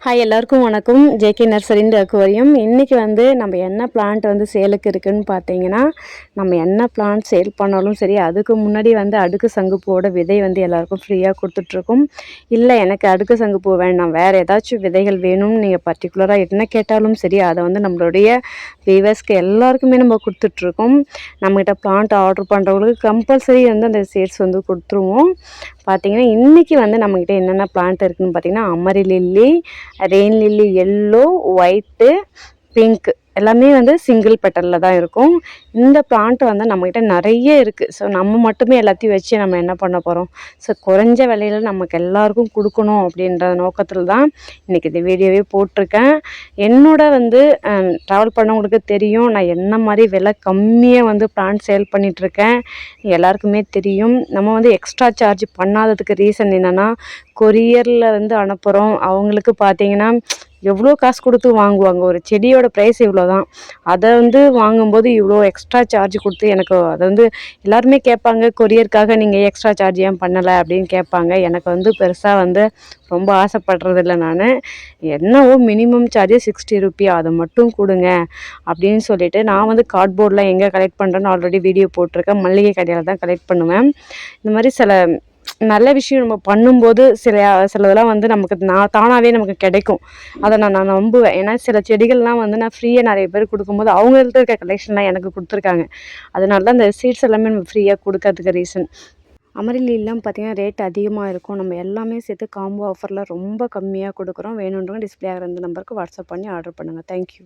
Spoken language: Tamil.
ஹாய் எல்லாருக்கும் வணக்கம். ஜேகே நர்சரின்னு அக்வேரியம். இன்றைக்கி நம்ம என்ன பிளான்ட் சேலுக்கு இருக்குதுன்னு பார்த்தீங்கன்னா, நம்ம என்ன பிளான்ட் சேல் பண்ணாலும் சரி, அதுக்கு முன்னாடி அடுக்கு சங்குப்பூவோட விதை எல்லாருக்கும் ஃப்ரீயாக கொடுத்துட்ருக்கோம். இல்லை எனக்கு அடுக்கு சங்குப்பூ வேண்டாம், வேறு ஏதாச்சும் விதைகள் வேணும்னு நீங்கள் பர்டிகுலராக என்ன கேட்டாலும் சரி, அதை நம்மளுடைய வியூவர்ஸ்க்கு எல்லாருக்குமே நம்ம கொடுத்துட்ருக்கோம். நம்மகிட்ட பிளான்ட் ஆர்டர் பண்ணுறவங்களுக்கு கம்பல்சரி அந்த சீட்ஸ் கொடுத்துருவோம். பார்த்திங்கன்னா இன்றைக்கி நம்மக்கிட்ட என்னென்ன பிளான்ட் இருக்குதுன்னு பார்த்திங்கன்னா, amaryllis lily, rain lily yellow, white, pink எல்லாமே சிங்கிள் பெட்டலில் தான் இருக்கும். இந்த பிளான்ட் நம்மக்கிட்ட நிறைய இருக்குது. ஸோ நம்ம மட்டுமே எல்லாத்தையும் வச்சு நம்ம என்ன பண்ண போகிறோம்? ஸோ குறைஞ்ச விலையில் நமக்கு எல்லாருக்கும் கொடுக்கணும் அப்படின்ற நோக்கத்தில் தான் இன்றைக்கி இந்த வீடியோவே போட்டிருக்கேன். என்னோட ட்ராவல் பண்ணவங்களுக்கு தெரியும் நான் என்ன மாதிரி விலை கம்மியாக பிளான்ட் சேல் பண்ணிகிட்ருக்கேன். எல்லாருக்குமே தெரியும். நம்ம எக்ஸ்ட்ரா சார்ஜ் பண்ணாததுக்கு ரீசன் என்னென்னா, கொரியரில் அனுப்புகிறோம். அவங்களுக்கு பார்த்தீங்கன்னா எவ்வளோ காசு கொடுத்து வாங்குவாங்க. ஒரு செடியோட ப்ரைஸ் இவ்வளோ தான். அதை வாங்கும்போது இவ்வளோ எக்ஸ்ட்ரா சார்ஜ் கொடுத்து எனக்கு அதை எல்லாருமே கேட்பாங்க, கொரியருக்காக நீங்கள் எக்ஸ்ட்ரா சார்ஜ் ஏன் பண்ணலை அப்படின்னு கேட்பாங்க. எனக்கு பெருசாக ரொம்ப ஆசைப்படுறதில்ல. நான் என்னவோ மினிமம் சார்ஜ் 60 ரூபி, அதை மட்டும் கொடுங்க அப்படின்னு சொல்லிவிட்டு நான் கார்ட்போர்டில் எங்கே கலெக்ட் பண்ணுறேன்னு ஆல்ரெடி வீடியோ போட்டிருக்கேன். மல்லிகை கடையில் தான் கலெக்ட் பண்ணுவேன். இந்த மாதிரி சில நல்ல விஷயம் நம்ம பண்ணும்போது சிலதெல்லாம் நமக்கு தானாகவே நமக்கு கிடைக்கும். அதை நான் நம்புவேன். ஏன்னா சில செடிகள்லாம் நான் ஃப்ரீயாக நிறைய பேர் கொடுக்கும்போது அவங்கள்ட்ட இருக்க கலெக்ஷன்லாம் எனக்கு கொடுத்துருக்காங்க. அதனால தான் இந்த சீட்ஸ் எல்லாமே நம்ம ஃப்ரீயாக கொடுக்கறதுக்கு ரீசன். அமரிலிலாம் பார்த்திங்கன்னா ரேட் அதிகமாக இருக்கும். நம்ம எல்லாமே சேர்த்து காம்போ ஆஃபரில் ரொம்ப கம்மியாக கொடுக்குறோம். வேணுன்றவங்க டிஸ்பிளே ஆகிற இந்த நம்பருக்கு வாட்ஸ்அப் பண்ணி ஆர்டர் பண்ணுங்கள். தேங்க்யூ.